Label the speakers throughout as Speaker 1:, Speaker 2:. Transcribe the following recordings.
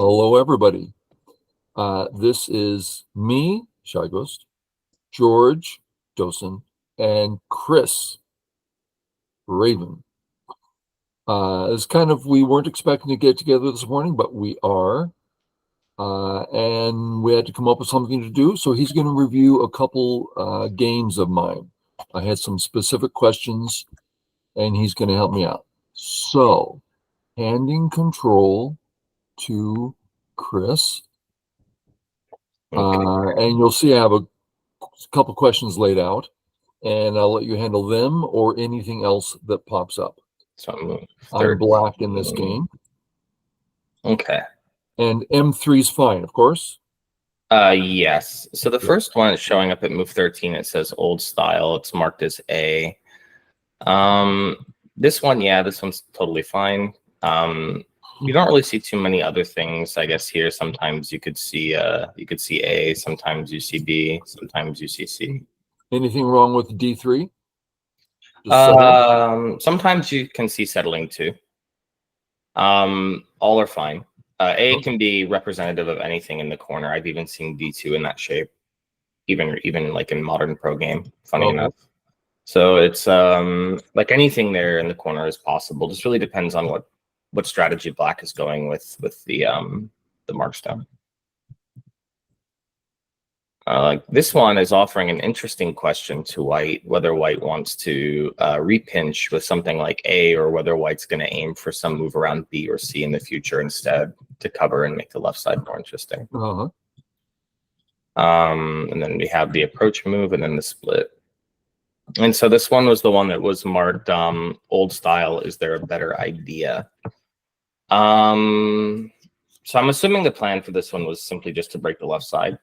Speaker 1: Hello, everybody. This is me, Shygost, George Dosen, and Chris Raven. It's kind of, we weren't expecting to get together this morning, but we are. And we had to come up with something to do. So he's going to review a couple games of mine. I had some specific questions, and he's going to help me out. So, handing control to Chris. And you'll see I have a couple questions laid out, and I'll let you handle them or anything else that pops up.
Speaker 2: So
Speaker 1: I'm black in this game.
Speaker 2: Okay.
Speaker 1: And M3 is fine, of course.
Speaker 2: Yes. So the first one is showing up at move 13. It says old style. It's marked as A. This one, yeah, this one's totally fine. You don't really see too many other things, I guess. Here, sometimes you could see A, sometimes you see B, sometimes you see C.
Speaker 1: Anything wrong with D3?
Speaker 2: Sometimes you can see settling too. All are fine. A can be representative of anything in the corner. I've even seen D2 in that shape, even like in modern pro game. Funny enough. So it's like anything there in the corner is possible. Just really depends on what strategy black is going with the markstone. Like this one is offering an interesting question to white, whether white wants to repinch with something like A, or whether white's going to aim for some move around B or C in the future instead to cover and make the left side more interesting. And then we have the approach move and then the split. And so this one was the one that was marked old style. Is there a better idea? So I'm assuming the plan for this one was simply just to break the left side,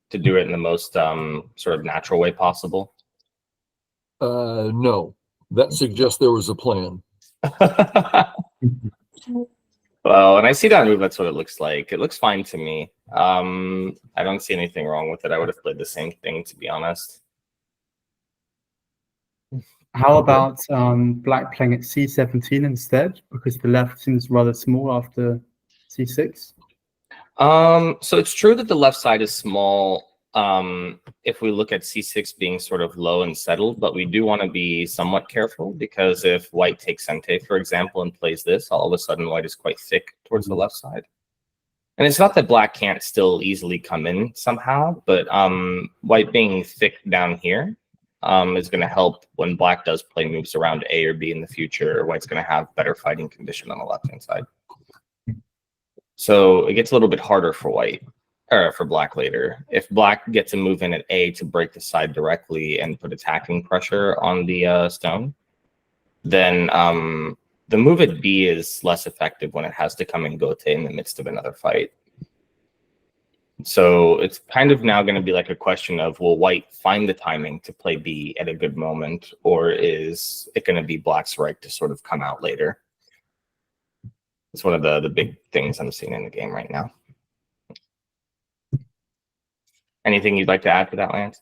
Speaker 2: to do it in the most sort of natural way possible.
Speaker 1: No, that suggests there was a plan.
Speaker 2: Well, when I see that move, that's what it looks like. It looks fine to me. I don't see anything wrong with it. I would have played the same thing, to be honest.
Speaker 3: How about black playing at C17 instead, because the left seems rather small after C6?
Speaker 2: So it's true that the left side is small if we look at C6 being sort of low and settled, but we do want to be somewhat careful, because if white takes Sente, for example, and plays this, all of a sudden white is quite thick towards the left side. And it's not that black can't still easily come in somehow, but white being thick down here is going to help when black does play moves around A or B in the future. White's going to have better fighting condition on the left-hand side. So it gets a little bit harder for white, or for black later. If black gets a move in at A to break the side directly and put attacking pressure on the stone, then the move at B is less effective when it has to come in gote in the midst of another fight. So it's kind of now going to be like a question of, will white find the timing to play B at a good moment, or is it going to be black's right to sort of come out later? It's one of the big things I'm seeing in the game right now. Anything you'd like to add to that, Lance?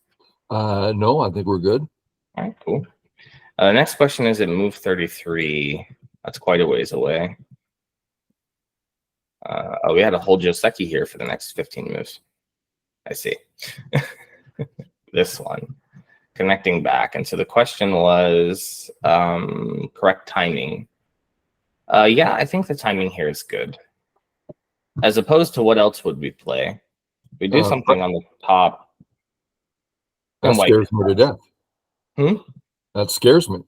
Speaker 1: No, I think we're good.
Speaker 2: All right, cool. Next question is at move 33. That's quite a ways away. We had a whole Joseki here for the next 15 moves. I see. This one, connecting back. And so the question was correct timing. Yeah, I think the timing here is good. As opposed to what else would we play? We do something on the top.
Speaker 1: That scares me to death. That scares me.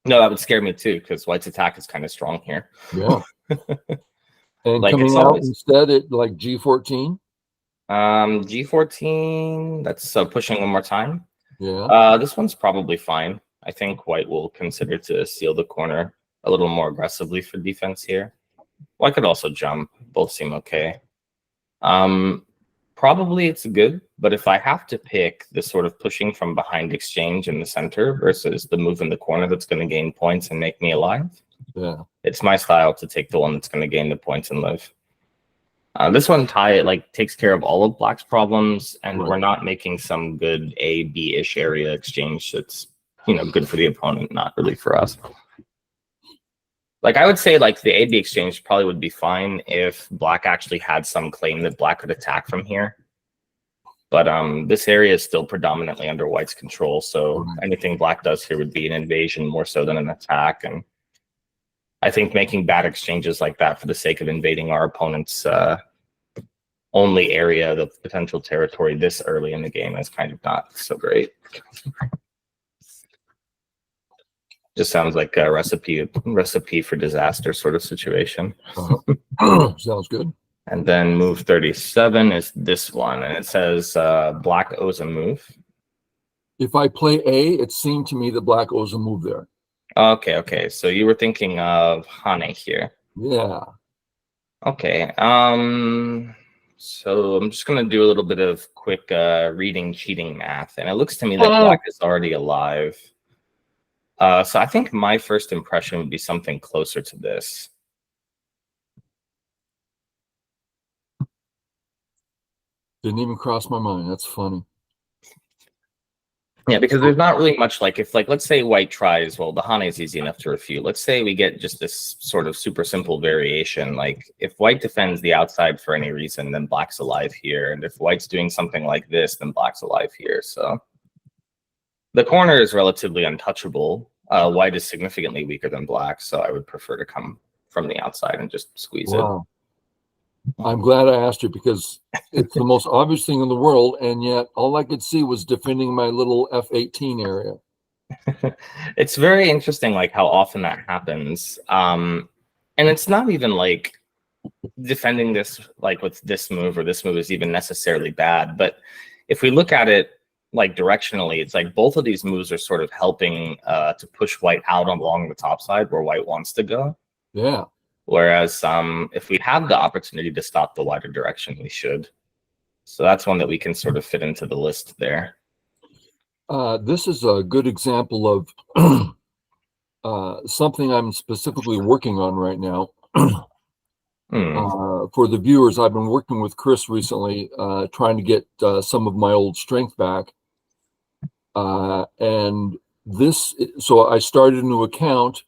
Speaker 2: No, that would scare me too, because white's attack is kind of strong here.
Speaker 1: Yeah. And like coming out instead at like G14?
Speaker 2: G14, that's pushing one more time.
Speaker 1: Yeah.
Speaker 2: This one's probably fine. I think white will consider to seal the corner a little more aggressively for defense here. White could also jump. Both seem okay. Probably it's good, but if I have to pick the sort of pushing from behind exchange in the center versus the move in the corner that's going to gain points and make me alive,
Speaker 1: yeah,
Speaker 2: it's my style to take the one that's going to gain the points and live. This one takes care of all of black's problems, and we're not making some good A, B-ish area exchange that's good for the opponent, not really for us. Like I would say like the AB exchange probably would be fine if black actually had some claim that black could attack from here. But this area is still predominantly under white's control, so anything black does here would be an invasion more so than an attack. And I think making bad exchanges like that for the sake of invading our opponent's only area, the potential territory this early in the game, is kind of not so great. Just sounds like a recipe for disaster sort of situation.
Speaker 1: Sounds good.
Speaker 2: And then move 37 is this one, and it says black owes a move.
Speaker 1: If I play A, it seemed to me that black owes a move there.
Speaker 2: Okay. So you were thinking of Hane here.
Speaker 1: Yeah.
Speaker 2: Okay. So I'm just gonna do a little bit of quick reading cheating math, and it looks to me like black is already alive. So I think my first impression would be something closer to this.
Speaker 1: Didn't even cross my mind. That's funny.
Speaker 2: Yeah, because there's not really much like if let's say white tries, well, the Hane is easy enough to refute. Let's say we get just this sort of super simple variation. Like if white defends the outside for any reason, then black's alive here. And if white's doing something like this, then black's alive here. So the corner is relatively untouchable. White is significantly weaker than black, so I would prefer to come from the outside and just squeeze it.
Speaker 1: I'm glad I asked you because it's the most obvious thing in the world, and yet all I could see was defending my little F18 area.
Speaker 2: It's very interesting, like how often that happens, and it's not even like defending this like with this move or this move is even necessarily bad. But if we look at it like directionally, it's like both of these moves are sort of helping to push white out along the top side where white wants to go.
Speaker 1: Yeah.
Speaker 2: Whereas if we have the opportunity to stop the wider direction, we should. So that's one that we can sort of fit into the list there.
Speaker 1: This is a good example of something I'm specifically working on right now. For the viewers, I've been working with Chris recently, trying to get some of my old strength back. And this, so I started a new account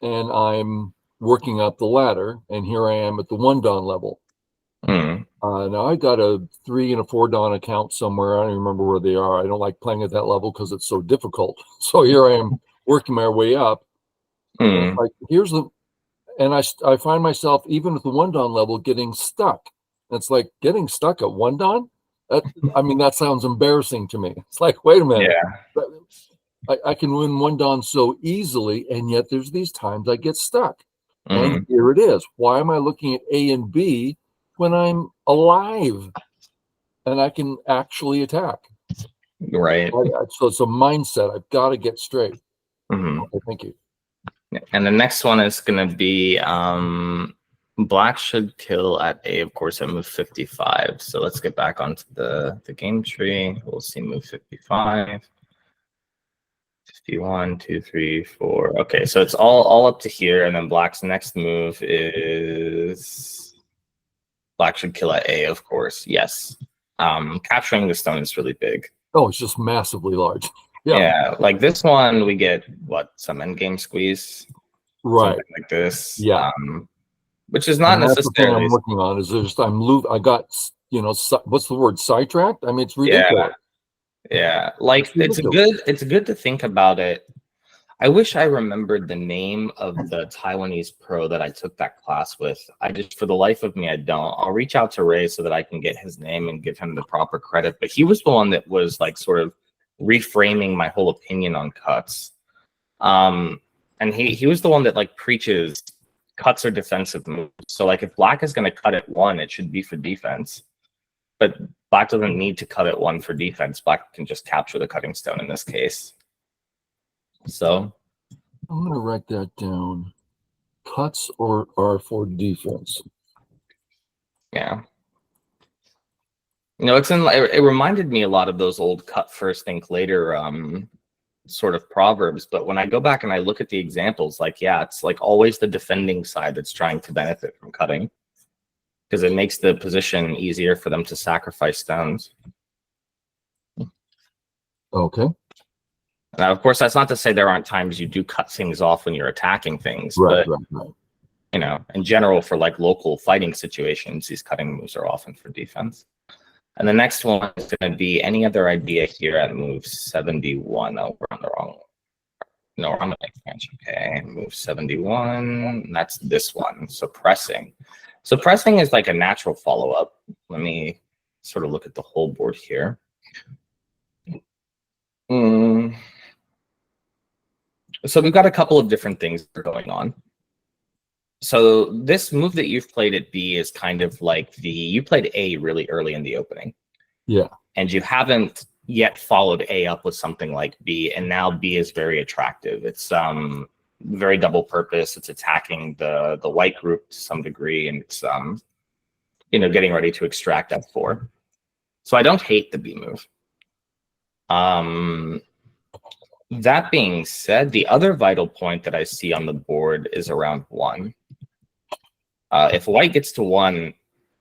Speaker 1: and I'm working up the ladder, and here I am at the 1 Dan level. Now I got a 3 and a 4 Dan account somewhere. I don't remember where they are. I don't like playing at that level because it's so difficult. So here I am working my way up. Like here's the, and I find myself even at the 1 Dan level getting stuck. It's like getting stuck at 1 Dan. I mean, that sounds embarrassing to me. It's like, wait a minute.
Speaker 2: Yeah.
Speaker 1: I can win 1 Dan so easily, and yet there's these times I get stuck. And here it is. Why am I looking at A and B when I'm alive and I can actually attack?
Speaker 2: Right.
Speaker 1: So it's a mindset. I've got to get straight. Okay, thank you.
Speaker 2: And the next one is going to be black should kill at A, of course, at move 55. So let's get back onto the game tree. We'll see move 55. 51, 2, 3, 4. Okay, so it's all up to here, and then black's next move is black should kill at A, of course. Yes. Capturing the stone is really big.
Speaker 1: Oh, it's just massively large.
Speaker 2: Yeah, like this one, we get what, some endgame squeeze,
Speaker 1: right?
Speaker 2: Something like this.
Speaker 1: Yeah.
Speaker 2: Which is not necessarily.
Speaker 1: That's the thing I'm working on. Is just I got what's the word, sidetracked? I mean, it's ridiculous.
Speaker 2: Yeah, like it's good to think about it. I wish I remembered the name of the Taiwanese pro that I took that class with. I just, for the life of me, I don't. I'll reach out to Ray so that I can get his name and give him the proper credit. But he was the one that was like sort of reframing my whole opinion on cuts. And he was the one that like preaches cuts are defensive moves. So like if black is going to cut at 1, it should be for defense. But black doesn't need to cut at 1 for defense. Black can just capture the cutting stone in this case. So
Speaker 1: I'm going to write that down. Cuts are for defense.
Speaker 2: Yeah. You know, it reminded me a lot of those old cut first, think later sort of proverbs. But when I go back and I look at the examples, like, yeah, it's like always the defending side that's trying to benefit from cutting, because it makes the position easier for them to sacrifice stones.
Speaker 1: Okay.
Speaker 2: Now, of course, that's not to say there aren't times you do cut things off when you're attacking things,
Speaker 1: Right,
Speaker 2: but
Speaker 1: right.
Speaker 2: you know, in general, for like local fighting situations, these cutting moves are often for defense. And the next one is going to be any other idea here at move 71. Oh, we're on the wrong. No, we're on the next branch. Okay, move 71. That's this one. So pressing. So pressing is like a natural follow-up. Let me sort of look at the whole board here. So we've got a couple of different things that are going on. So this move that you've played at B is kind of like you played A really early in the opening.
Speaker 1: Yeah.
Speaker 2: And you haven't yet followed A up with something like B, and now B is very attractive. It's very double purpose. It's attacking the white group to some degree, and it's you know, getting ready to extract F4. So I don't hate the B move. That being said, the other vital point that I see on the board is around 1. If white gets to 1,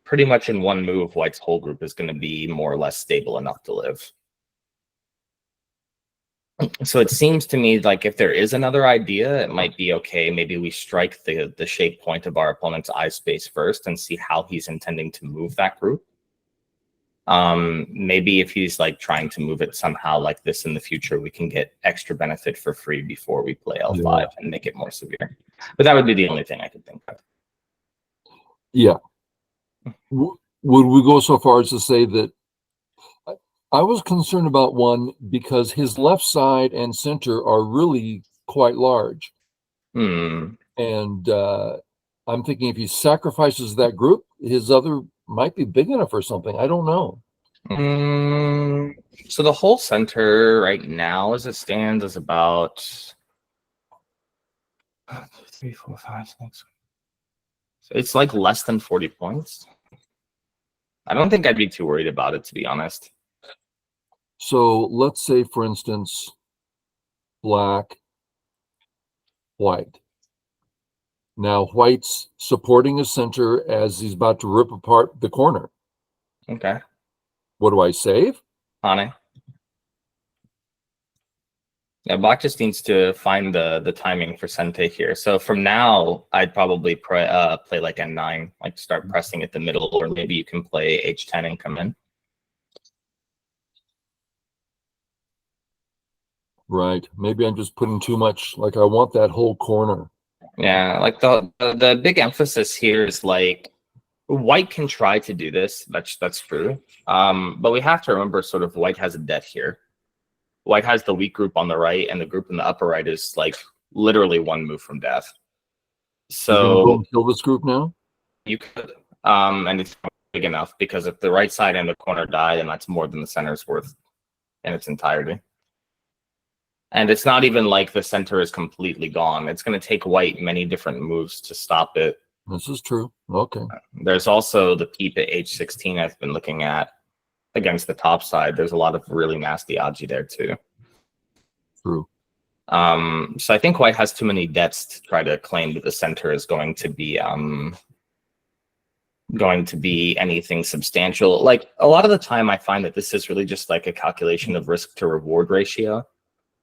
Speaker 2: pretty much in one move, white's whole group is going to be more or less stable enough to live. So it seems to me like if there is another idea, it might be okay. Maybe we strike the shape point of our opponent's eye space first and see how he's intending to move that group. Maybe if he's like trying to move it somehow like this in the future, we can get extra benefit for free before we play L5 and make it more severe. But that would be the only thing I could think of.
Speaker 1: Yeah. Would we go so far as to say that I was concerned about 1 because his left side and center are really quite large. And I'm thinking if he sacrifices that group, his other might be big enough or something. I don't know.
Speaker 2: So the whole center right now, as it stands, is about 3, 4, 5, 6. So it's like less than 40 points. I don't think I'd be too worried about it, to be honest.
Speaker 1: So let's say, for instance, black, white. Now white's supporting his center as he's about to rip apart the corner.
Speaker 2: Okay.
Speaker 1: What do I save?
Speaker 2: Hane. Yeah, black just needs to find the timing for Sente here. So from now, I'd probably play like N9, like start pressing at the middle, or maybe you can play H10 and come in.
Speaker 1: Right. Maybe I'm just putting too much, like I want that whole corner.
Speaker 2: Yeah, like the big emphasis here is like white can try to do this. That's true. But we have to remember sort of white has a debt here. White has the weak group on the right, and the group in the upper right is like literally one move from death. So
Speaker 1: go and kill this group now?
Speaker 2: You could, and it's big enough because if the right side and the corner die, then that's more than the center's worth in its entirety. And it's not even like the center is completely gone. It's going to take white many different moves to stop it.
Speaker 1: This is true. Okay.
Speaker 2: There's also the peep at H16 I've been looking at against the top side. There's a lot of really nasty Aji there too.
Speaker 1: True.
Speaker 2: So I think white has too many debts to try to claim that the center is going to be anything substantial. Like a lot of the time I find that this is really just like a calculation of risk to reward ratio.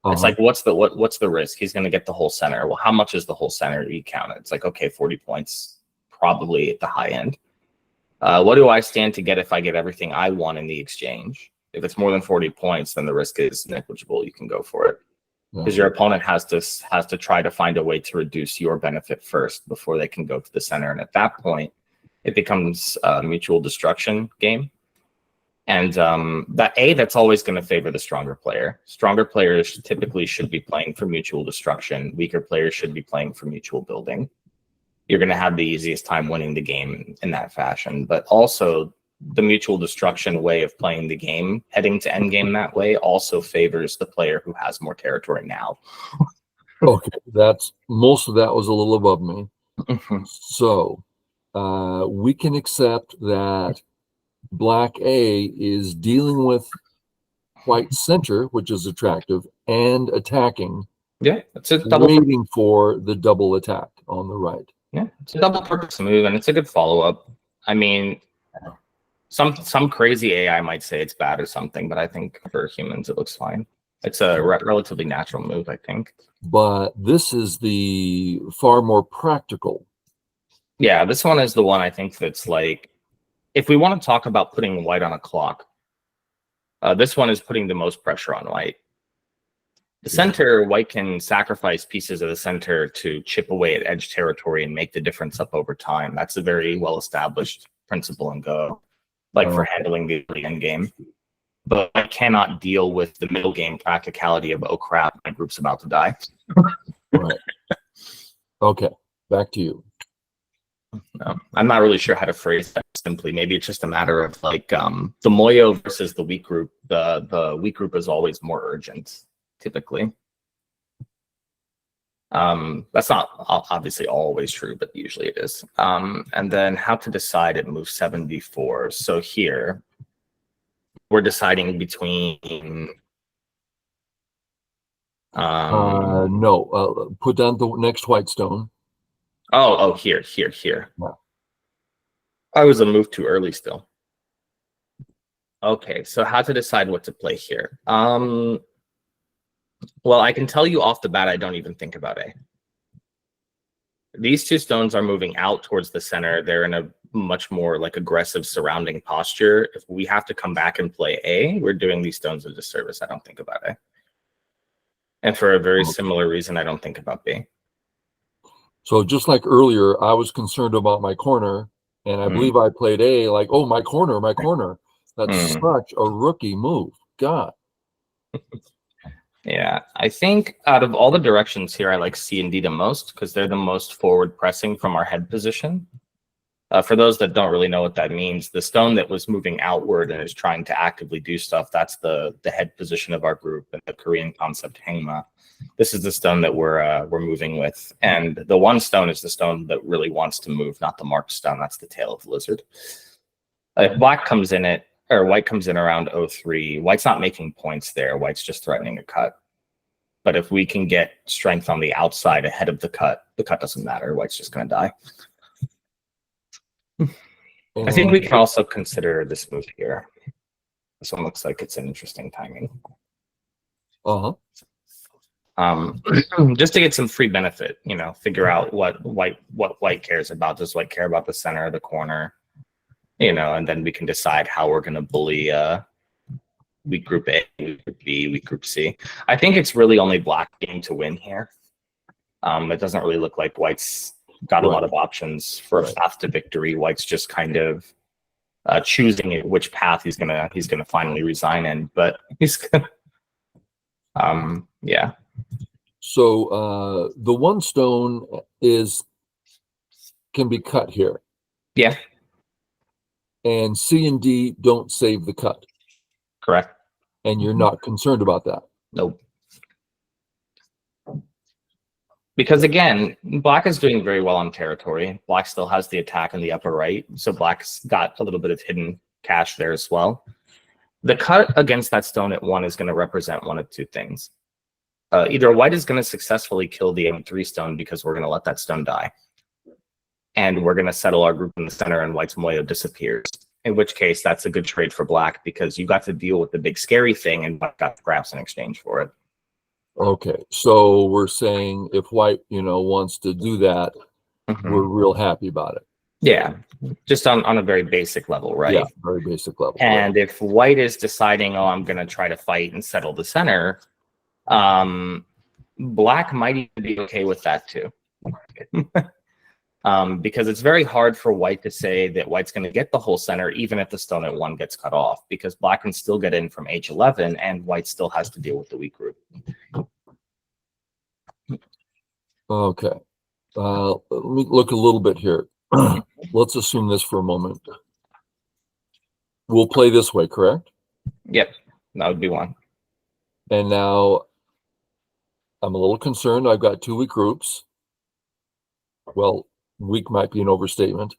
Speaker 2: It's like, what's the risk? He's going to get the whole center. Well, how much is the whole center? You count it. It's like, okay, 40 points, probably at the high end. What do I stand to get if I get everything I want in the exchange? If it's more than 40 points, then the risk is negligible. You can go for it. Because your opponent has to try to find a way to reduce your benefit first before they can go to the center. And at that point, it becomes a mutual destruction game. And that's always going to favor the stronger player. Stronger players typically should be playing for mutual destruction. Weaker players should be playing for mutual building. You're going to have the easiest time winning the game in that fashion. But also, the mutual destruction way of playing the game, heading to endgame that way, also favors the player who has more territory now.
Speaker 1: Okay, most of that was a little above me. So we can accept that black A is dealing with white center, which is attractive, and attacking.
Speaker 2: Yeah, it's a double
Speaker 1: waiting for the double attack on the right.
Speaker 2: Yeah, it's a double purpose move, and it's a good follow-up. I mean, some crazy AI might say it's bad or something, but I think for humans it looks fine. It's a relatively natural move, I think.
Speaker 1: But this is the far more practical.
Speaker 2: Yeah, this one is the one I think that's like, if we want to talk about putting white on a clock, this one is putting the most pressure on white. The center, white can sacrifice pieces of the center to chip away at edge territory and make the difference up over time. That's a very well-established principle in Go, like for handling the early end game. But I cannot deal with the middle game practicality of, oh crap, my group's about to die.
Speaker 1: Right. Okay, back to you.
Speaker 2: No, I'm not really sure how to phrase that simply. Maybe it's just a matter of like the Moyo versus the weak group. The weak group is always more urgent, typically. That's not obviously always true, but usually it is. And then how to decide at move 74. So here we're deciding between
Speaker 1: no, put down the next white stone.
Speaker 2: Here.
Speaker 1: No.
Speaker 2: I was a move too early still. Okay, so how to decide what to play here? Well, I can tell you off the bat, I don't even think about A. These two stones are moving out towards the center. They're in a much more like aggressive surrounding posture. If we have to come back and play A, we're doing these stones a disservice. I don't think about A. And for a very similar reason, I don't think about B.
Speaker 1: So just like earlier, I was concerned about my corner, and I believe I played A, like, oh, my corner. That's such a rookie move. God.
Speaker 2: Yeah, I think out of all the directions here, I like C and D the most because they're the most forward pressing from our head position. For those that don't really know what that means, the stone that was moving outward and is trying to actively do stuff, that's the head position of our group and the Korean concept Hangma. This is the stone that we're moving with. And the one stone is the stone that really wants to move, not the marked stone. That's the tail of the lizard. If black comes in it, or white comes in around 03, white's not making points there. White's just threatening a cut. But if we can get strength on the outside ahead of the cut doesn't matter. White's just going to die. I think we can also consider this move here. This one looks like it's an interesting timing. Just to get some free benefit, figure out what white cares about. Does white care about the center or the corner? And then we can decide how we're going to bully weak group A, weak group B, weak group C. I think it's really only black getting to win here. It doesn't really look like white's got a lot of options for a path to victory. White's just kind of choosing which path he's gonna finally resign in. But he's gonna, yeah.
Speaker 1: So the one stone can be cut here.
Speaker 2: Yeah.
Speaker 1: And C and D don't save the cut.
Speaker 2: Correct.
Speaker 1: And you're not concerned about that.
Speaker 2: Nope. Because again, black is doing very well on territory. Black still has the attack in the upper right. So black's got a little bit of hidden cash there as well. The cut against that stone at 1 is going to represent one of two things. Either white is going to successfully kill the M3 stone because we're going to let that stone die. And we're going to settle our group in the center and white's Moyo disappears. In which case, that's a good trade for black because you got to deal with the big scary thing and black got scraps in exchange for it.
Speaker 1: Okay, so we're saying if white, wants to do that, we're real happy about it.
Speaker 2: Yeah, just on a very basic level, right?
Speaker 1: Yeah, very basic level.
Speaker 2: And if white is deciding, oh, I'm going to try to fight and settle the center, black might even be okay with that too. Because it's very hard for white to say that white's going to get the whole center, even if the stone at 1 gets cut off, because black can still get in from H11 and white still has to deal with the weak group.
Speaker 1: Okay. Let me look a little bit here. Let's assume this for a moment. We'll play this way, correct?
Speaker 2: Yep, that would be one.
Speaker 1: And now I'm a little concerned. I've got 2 weak groups. Well, weak might be an overstatement.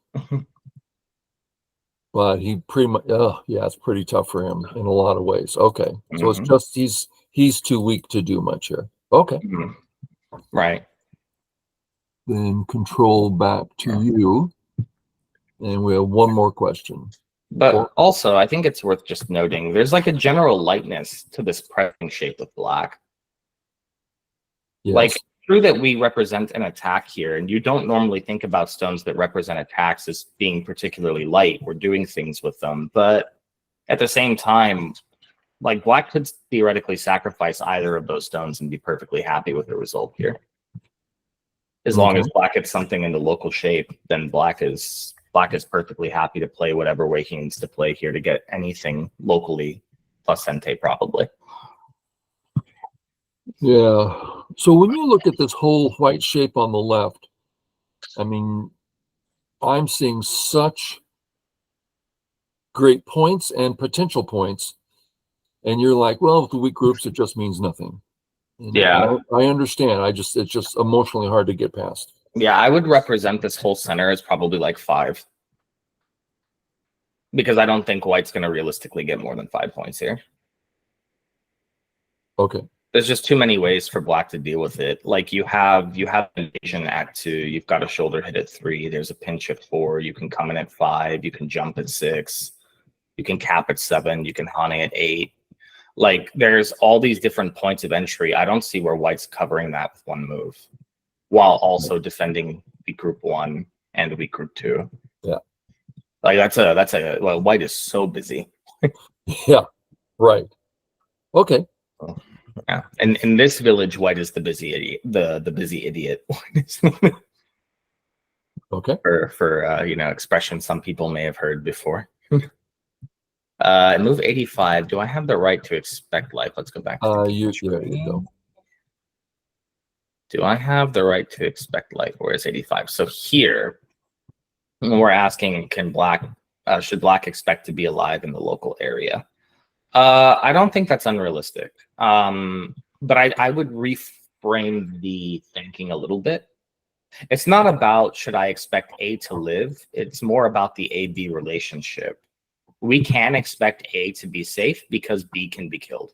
Speaker 1: But he pretty much, it's pretty tough for him in a lot of ways. Okay. So it's just he's too weak to do much here. Okay.
Speaker 2: Right.
Speaker 1: Then control back to you. And we have one more question.
Speaker 2: But
Speaker 1: Or-
Speaker 2: also, I think it's worth just noting there's like a general lightness to this pressing shape of black.
Speaker 1: Yes.
Speaker 2: Like, true that we represent an attack here, and you don't normally think about stones that represent attacks as being particularly light. We're doing things with them, but at the same time, like black could theoretically sacrifice either of those stones and be perfectly happy with the result here. As long as black gets something in the local shape, then black is perfectly happy to play whatever way he needs to play here to get anything locally plus Sente probably.
Speaker 1: Yeah. So when you look at this whole white shape on the left, I mean, I'm seeing such great points and potential points. And you're like, well, with the weak groups, it just means nothing.
Speaker 2: Yeah.
Speaker 1: I understand. It's just emotionally hard to get past.
Speaker 2: Yeah, I would represent this whole center as probably like 5. Because I don't think white's going to realistically get more than 5 points here.
Speaker 1: Okay.
Speaker 2: There's just too many ways for black to deal with it. Like you have invasion at 2, you've got a shoulder hit at 3, there's a pinch at 4, you can come in at 5, you can jump at 6, you can cap at 7, you can hane at 8. Like there's all these different points of entry. I don't see where white's covering that with one move, while also defending weak group 1 and weak group 2.
Speaker 1: Yeah.
Speaker 2: Like well, white is so busy.
Speaker 1: Yeah. Right. Okay.
Speaker 2: Yeah. And in this village, white is the busy idiot. The busy idiot.
Speaker 1: Okay.
Speaker 2: For expression some people may have heard before. Move 85. Do I have the right to expect life? Let's go back to the
Speaker 1: There you go.
Speaker 2: Do I have the right to expect life? Where is 85? So here, we're asking, should black expect to be alive in the local area? I don't think that's unrealistic. But I would reframe the thinking a little bit. It's not about should I expect A to live? It's more about the A-B relationship. We can expect A to be safe because B can be killed.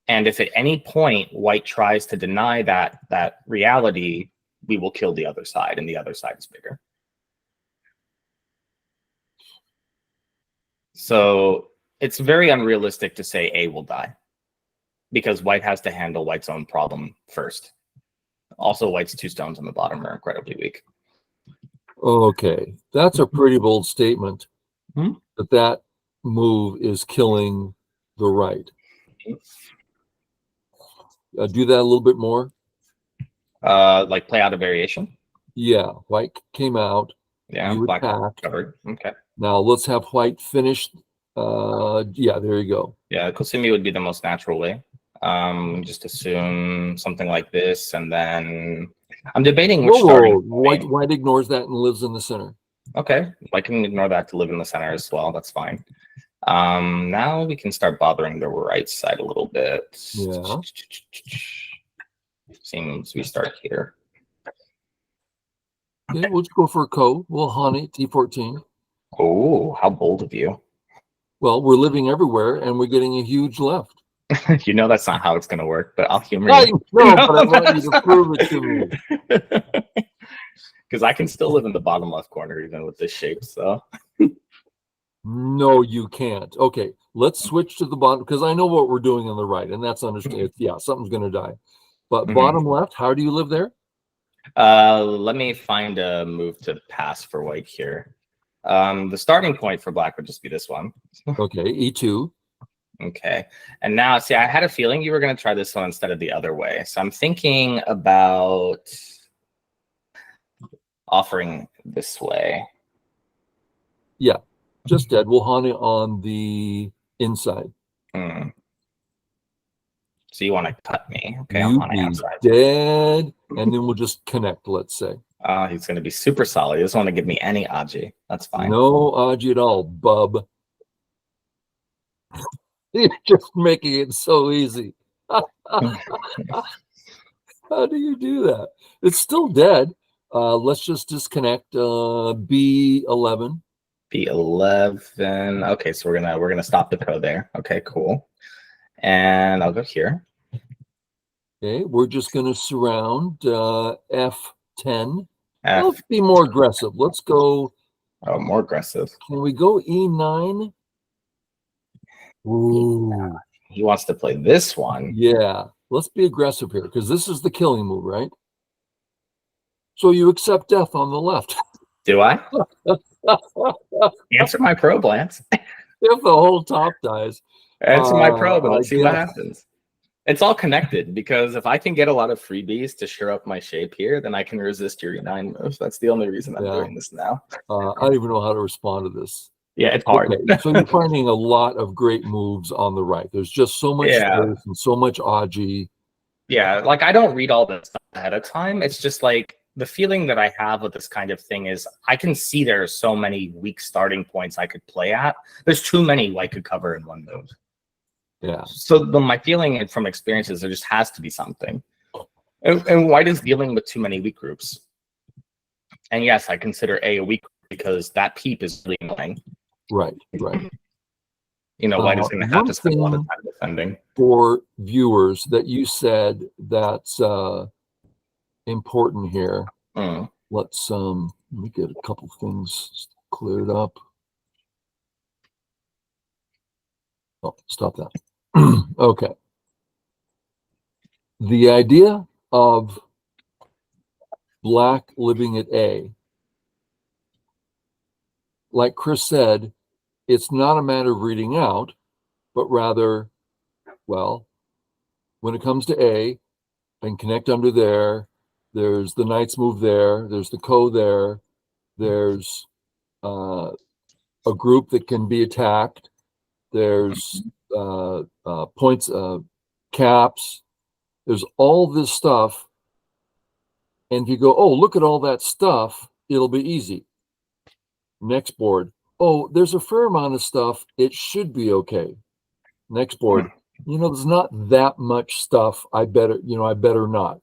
Speaker 2: And if at any point white tries to deny that reality, we will kill the other side, and the other side is bigger. So it's very unrealistic to say A will die, because white has to handle white's own problem first. Also, white's 2 stones on the bottom are incredibly weak.
Speaker 1: Okay. That's a pretty bold statement.
Speaker 2: Hmm?
Speaker 1: That move is killing the right. Do that a little bit more.
Speaker 2: Like play out a variation.
Speaker 1: Yeah, white came out.
Speaker 2: Yeah,
Speaker 1: you
Speaker 2: black
Speaker 1: attacked.
Speaker 2: covered. Okay.
Speaker 1: Now let's have white finish. Yeah, there you go.
Speaker 2: Yeah, Kosumi would be the most natural way. Just assume something like this, and then I'm debating which starting.
Speaker 1: White ignores that and lives in the center.
Speaker 2: Okay, I can ignore that to live in the center as well. That's fine. Now we can start bothering the right side a little bit.
Speaker 1: Yeah.
Speaker 2: Seems we start here.
Speaker 1: Okay, we'll just go for a code. We'll hane T14.
Speaker 2: Oh, how bold of you.
Speaker 1: Well, we're living everywhere and we're getting a huge left.
Speaker 2: You know that's not how it's going to work, but I'll humor you.
Speaker 1: No, but I want you to prove it to me.
Speaker 2: Because I can still live in the bottom left corner even with this shape, so.
Speaker 1: No, you can't. Okay, let's switch to the bottom, because I know what we're doing on the right, and that's understandable. Yeah, something's going to die. But bottom left, how do you live there?
Speaker 2: Let me find a move to pass for white here. The starting point for black would just be this one.
Speaker 1: Okay, E2.
Speaker 2: Okay, and now, see, I had a feeling you were going to try this one instead of the other way. So I'm thinking about offering this way.
Speaker 1: Yeah, just dead. We'll hane on the inside.
Speaker 2: So you want to cut me. Okay,
Speaker 1: you
Speaker 2: I'm
Speaker 1: be
Speaker 2: outside.
Speaker 1: Dead, and then we'll just connect, let's say.
Speaker 2: He's going to be super solid. He doesn't want to give me any Aji. That's fine.
Speaker 1: No Aji at all, bub. You're just making it so easy. How do you do that? It's still dead. Let's just disconnect B11.
Speaker 2: B11. Okay, so we're gonna stop the code there. Okay, cool. And I'll go here.
Speaker 1: Okay, we're just gonna surround F10. Let's be more aggressive. Let's go
Speaker 2: Oh, more aggressive.
Speaker 1: Can we go E9? Ooh.
Speaker 2: He wants to play this one.
Speaker 1: Yeah. Let's be aggressive here because this is the killing move, right? So you accept death on the left.
Speaker 2: Do I? Answer my probe, Lance.
Speaker 1: If the whole top dies.
Speaker 2: Answer my probe and
Speaker 1: I
Speaker 2: let's see what
Speaker 1: guess.
Speaker 2: happens. It's all connected because if I can get a lot of freebies to shore up my shape here, then I can resist your E9 move. That's the only reason I'm doing this now.
Speaker 1: I don't even know how to respond to this.
Speaker 2: Yeah, it's hard.
Speaker 1: Okay, so you're finding a lot of great moves on the right. There's just so much space and so much Aji.
Speaker 2: Yeah, like I don't read all this stuff ahead of time. It's just like the feeling that I have with this kind of thing is I can see there are so many weak starting points I could play at. There's too many white could cover in one move.
Speaker 1: Yeah.
Speaker 2: So my feeling from experience is there just has to be something. And white is dealing with too many weak groups. And yes, I consider A weak group because that peep is really annoying.
Speaker 1: Right, right.
Speaker 2: You know, white is going to have to spend a lot of time defending.
Speaker 1: For viewers that you said that's important here. Let's let me get a couple things cleared up. Oh, stop that. Okay. The idea of black living at A, like Chris said, it's not a matter of reading out, but rather, well, when it comes to A, I can connect under there. There's the knight's move there. There's the ko there. There's a group that can be attacked. There's points, caps. There's all this stuff. And if you go, oh, look at all that stuff, it'll be easy. Next board. Oh, there's a fair amount of stuff. It should be okay. Next board. You know, there's not that much stuff. I better not.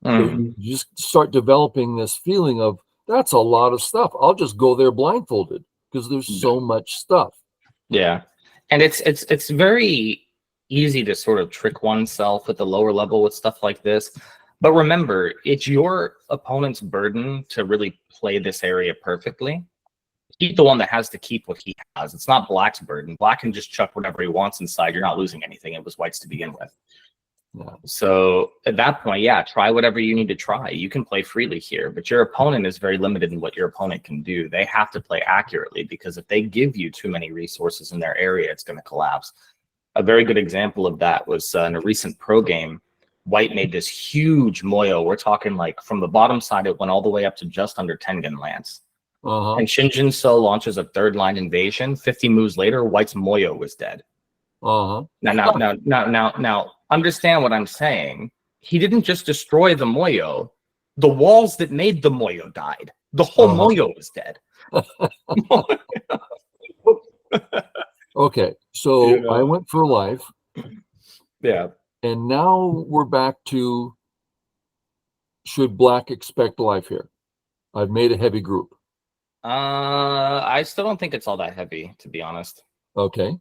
Speaker 1: So you just start developing this feeling of that's a lot of stuff. I'll just go there blindfolded because there's so much stuff.
Speaker 2: Yeah. And it's very easy to sort of trick oneself at the lower level with stuff like this. But remember, it's your opponent's burden to really play this area perfectly. He's the one that has to keep what he has. It's not black's burden. Black can just chuck whatever he wants inside. You're not losing anything. It was white's to begin with.
Speaker 1: Yeah.
Speaker 2: So at that point, yeah, try whatever you need to try. You can play freely here, but your opponent is very limited in what your opponent can do. They have to play accurately because if they give you too many resources in their area, it's going to collapse. A very good example of that was in a recent pro game. White made this huge moyo. We're talking like from the bottom side, it went all the way up to just under Tengen Lance. And Shinjin So launches a third line invasion. 50 moves later, White's moyo was dead. Now, understand what I'm saying. He didn't just destroy the moyo. The walls that made the moyo died. The whole moyo was dead.
Speaker 1: Okay, so I went for life.
Speaker 2: Yeah.
Speaker 1: And now we're back to, should black expect life here? I've made a heavy group.
Speaker 2: I still don't think it's all that heavy, to be honest.
Speaker 1: Okay.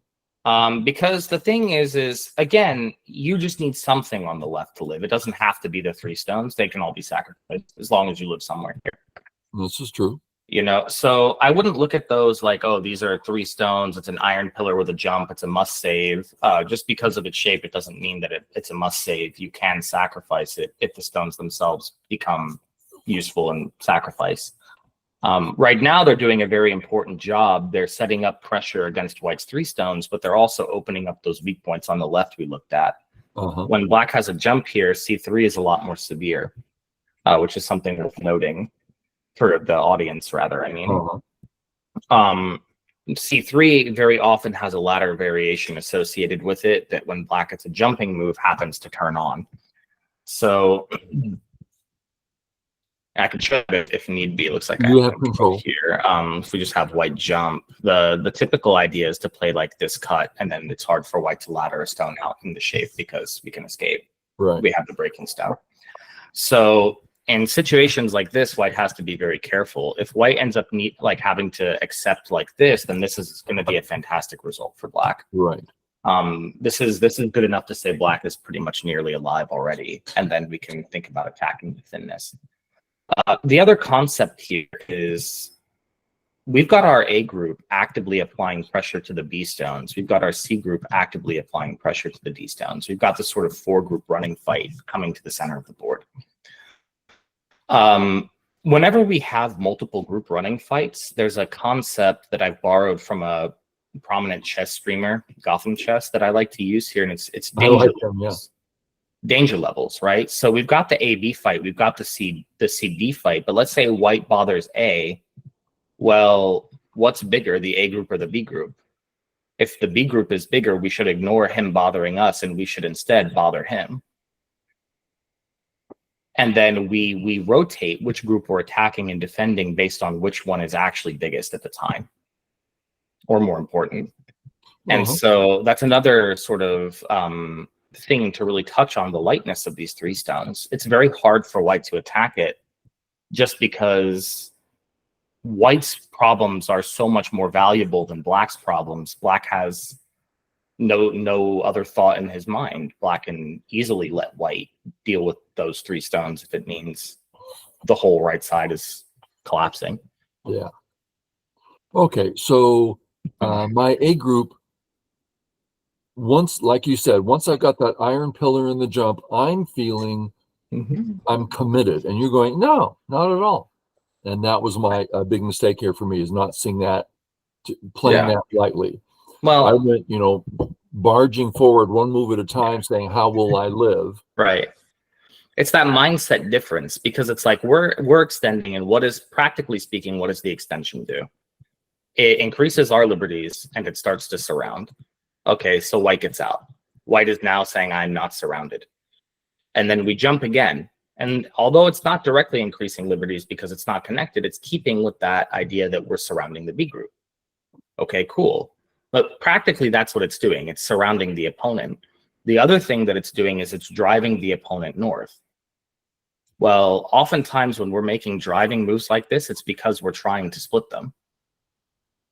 Speaker 2: Because the thing is again, you just need something on the left to live. It doesn't have to be the 3 stones. They can all be sacrificed as long as you live somewhere here.
Speaker 1: This is true.
Speaker 2: You know, so I wouldn't look at those like, oh, these are 3 stones. It's an iron pillar with a jump. It's a must save. Just because of its shape, it doesn't mean that it's a must save. You can sacrifice it if the stones themselves become useful and sacrifice. Right now, they're doing a very important job. They're setting up pressure against white's 3 stones, but they're also opening up those weak points on the left we looked at. When black has a jump here, C3 is a lot more severe, which is something worth noting for the audience, rather. I mean, C3 very often has a ladder variation associated with it that when black gets a jumping move happens to turn on. So I can show it if need be. It looks like
Speaker 1: you
Speaker 2: I
Speaker 1: have control
Speaker 2: here. If we just have white jump, the typical idea is to play like this cut, and then it's hard for white to ladder a stone out in the shape because we can escape.
Speaker 1: Right.
Speaker 2: We have the breaking stone. So in situations like this, white has to be very careful. If white ends up having to accept like this, then this is going to be a fantastic result for black.
Speaker 1: Right.
Speaker 2: This is good enough to say black is pretty much nearly alive already, and then we can think about attacking the thinness. The other concept here is we've got our A group actively applying pressure to the B stones. We've got our C group actively applying pressure to the D stones. We've got this sort of 4-group running fight coming to the center of the board. Whenever we have multiple group running fights, there's a concept that I've borrowed from a prominent chess streamer, Gotham Chess, that I like to use here, and it's danger levels. Danger levels, right? So we've got the A-B fight, we've got the C-D fight, but let's say white bothers A. Well, what's bigger, the A group or the B group? If the B group is bigger, we should ignore him bothering us, and we should instead bother him. And then we rotate which group we're attacking and defending based on which one is actually biggest at the time, or more important. And so that's another sort of thing to really touch on the lightness of these 3 stones. It's very hard for white to attack it just because white's problems are so much more valuable than black's problems. Black has no other thought in his mind. Black can easily let white deal with those 3 stones if it means the whole right side is collapsing.
Speaker 1: Yeah. Okay, so my A group, once, like you said, once I got that iron pillar in the jump, I'm feeling I'm committed. And you're going, no, not at all. And that was my big mistake here for me, is not seeing that, playing that lightly. Well, I went, barging forward one move at a time, saying, how will I live?
Speaker 2: Right. It's that mindset difference, because it's like we're extending, and what is, practically speaking, what does the extension do? It increases our liberties and it starts to surround. Okay, so white gets out. White is now saying, I'm not surrounded. And then we jump again. And although it's not directly increasing liberties because it's not connected, it's keeping with that idea that we're surrounding the B group. Okay, cool. But practically that's what it's doing. It's surrounding the opponent. The other thing that it's doing is it's driving the opponent north. Well, oftentimes when we're making driving moves like this, it's because we're trying to split them.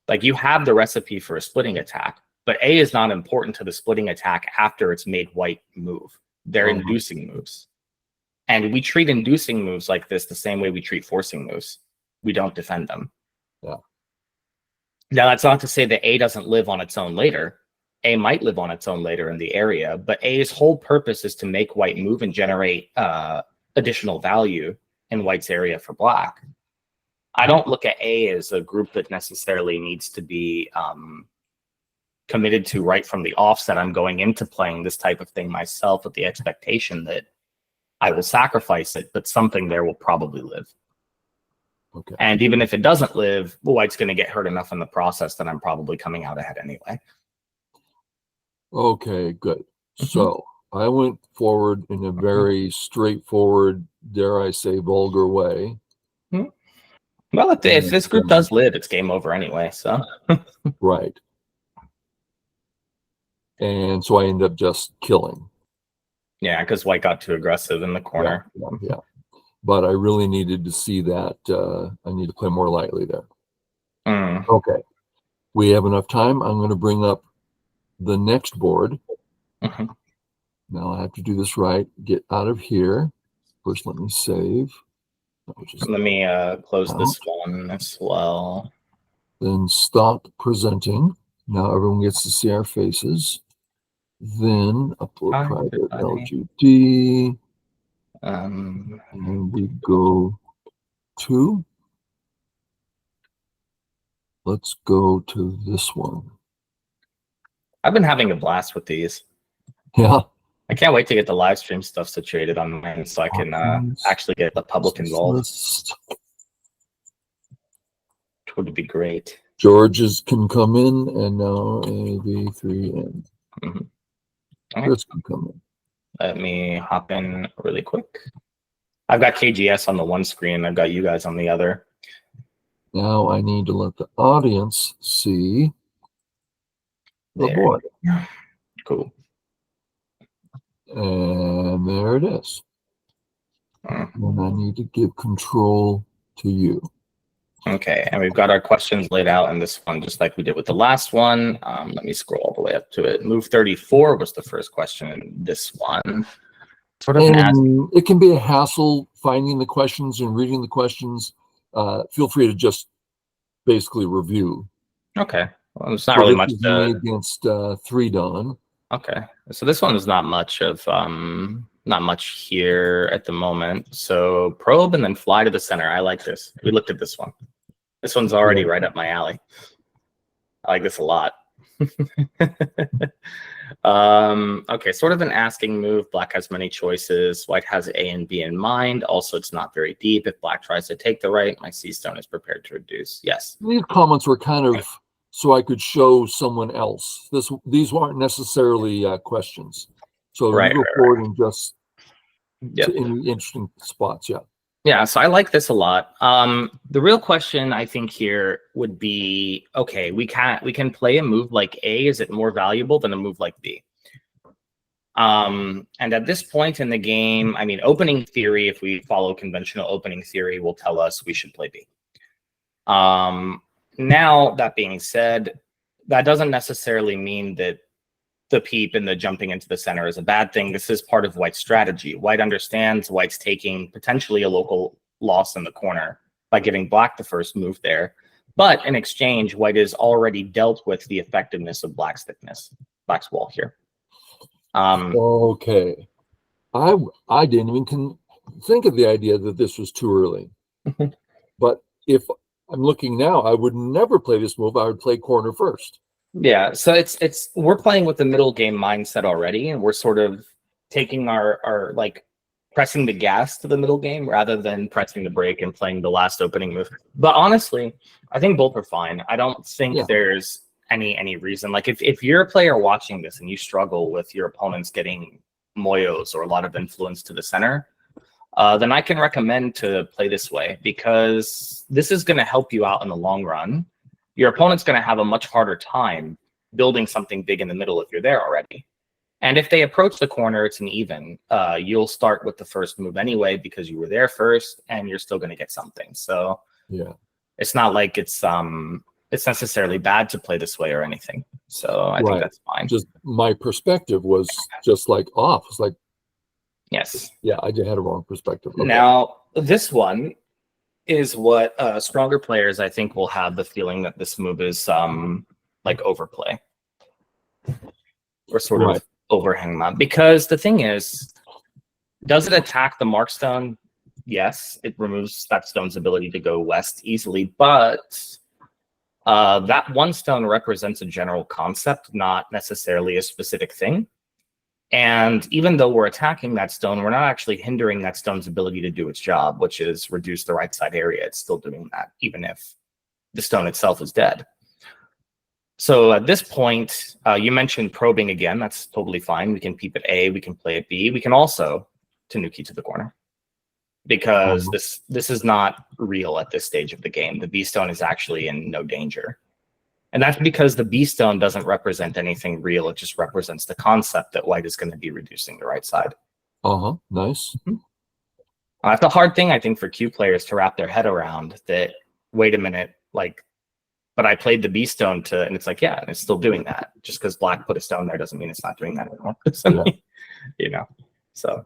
Speaker 2: Like, you have the recipe for a splitting attack, but A is not important to the splitting attack after it's made white move. They're inducing moves. And we treat inducing moves like this the same way we treat forcing moves. We don't defend them.
Speaker 1: Yeah.
Speaker 2: Now, that's not to say that A doesn't live on its own later. A might live on its own later in the area, but A's whole purpose is to make white move and generate additional value in white's area for black. I don't look at A as a group that necessarily needs to be committed to right from the offset. I'm going into playing this type of thing myself with the expectation that I will sacrifice it, but something there will probably live.
Speaker 1: Okay.
Speaker 2: And even if it doesn't live, white's going to get hurt enough in the process that I'm probably coming out ahead anyway.
Speaker 1: Okay, good. So I went forward in a very straightforward, dare I say, vulgar way.
Speaker 2: Well, if this group does live, it's game over anyway. So
Speaker 1: right. And so I end up just killing.
Speaker 2: Yeah, because white got too aggressive in the corner.
Speaker 1: Yeah. But I really needed to see that. I need to play more lightly there. Okay. We have enough time. I'm going to bring up the next board. Now I have to do this right. Get out of here. First, let me save.
Speaker 2: Let me close this one as well.
Speaker 1: Then stop presenting. Now everyone gets to see our faces. Then upload private LGD. And we go to, let's go to this one.
Speaker 2: I've been having a blast with these.
Speaker 1: Yeah.
Speaker 2: I can't wait to get the live stream stuff situated on mine so I can actually get the public involved. Which would be great.
Speaker 1: George's can come in, and now AB3N. Chris can come in.
Speaker 2: Let me hop in really quick. I've got KGS on the one screen. I've got you guys on the other.
Speaker 1: Now I need to let the audience see the board.
Speaker 2: Cool.
Speaker 1: And there it is. And I need to give control to you.
Speaker 2: Okay, and we've got our questions laid out in this one, just like we did with the last one. Let me scroll all the way up to it. Move 34 was the first question in this one. Sort of
Speaker 1: it can be a hassle finding the questions and reading the questions. Feel free to just basically review.
Speaker 2: Okay. Well, it's not
Speaker 1: So
Speaker 2: really
Speaker 1: this
Speaker 2: much
Speaker 1: is me
Speaker 2: to.
Speaker 1: against 3-Don.
Speaker 2: Okay. So this one is not much of not much here at the moment. So probe and then fly to the center. I like this. We looked at this one. This one's already right up my alley. I like this a lot. Okay, sort of an asking move. Black has many choices. White has A and B in mind. Also, it's not very deep. If black tries to take the right, my C stone is prepared to reduce. Yes.
Speaker 1: These comments were kind of so I could show someone else. These weren't necessarily questions. So
Speaker 2: Right,
Speaker 1: you go forward and just
Speaker 2: Yep.
Speaker 1: to any interesting spots. Yeah.
Speaker 2: Yeah, so I like this a lot. The real question I think here would be, okay, we can play a move like A. Is it more valuable than a move like B? And at this point in the game, I mean, opening theory, if we follow conventional opening theory, will tell us we should play B. Now, that being said, that doesn't necessarily mean that the peep and the jumping into the center is a bad thing. This is part of White's strategy. White understands White's taking potentially a local loss in the corner by giving black the first move there. But in exchange, White has already dealt with the effectiveness of black's thickness, black's wall here.
Speaker 1: Okay. I didn't even think of the idea that this was too early. But if I'm looking now, I would never play this move. I would play corner first.
Speaker 2: Yeah, so it's we're playing with the middle game mindset already, and we're sort of taking our like pressing the gas to the middle game rather than pressing the brake and playing the last opening move. But honestly, I think both are fine. I don't think there's any reason. Like if you're a player watching this and you struggle with your opponents getting moyos or a lot of influence to the center, then I can recommend to play this way, because this is going to help you out in the long run. Your opponent's going to have a much harder time building something big in the middle if you're there already. And if they approach the corner, it's an even. You'll start with the first move anyway because you were there first, and you're still going to get something. So
Speaker 1: yeah,
Speaker 2: it's not like it's necessarily bad to play this way or anything. So I think that's fine.
Speaker 1: Just my perspective was just like off. It's like,
Speaker 2: yes,
Speaker 1: yeah, I just had a wrong perspective. Okay.
Speaker 2: Now this one is what stronger players, I think, will have the feeling that this move is like overplay or sort of overhang map. Because the thing is, does it attack the mark stone? Yes, it removes that stone's ability to go west easily, but that one stone represents a general concept, not necessarily a specific thing. And even though we're attacking that stone, we're not actually hindering that stone's ability to do its job, which is reduce the right side area. It's still doing that, even if the stone itself is dead. So at this point, you mentioned probing again. That's totally fine. We can peep at A. We can play at B. We can also Tanuki to the corner, because this is not real at this stage of the game. The B stone is actually in no danger. And that's because the B stone doesn't represent anything real. It just represents the concept that white is going to be reducing the right side.
Speaker 1: Nice.
Speaker 2: That's a hard thing, I think, for Q players to wrap their head around, that, wait a minute, like, but I played the B stone to, and it's like, yeah, and it's still doing that. Just because black put a stone there doesn't mean it's not doing that anymore. You know, so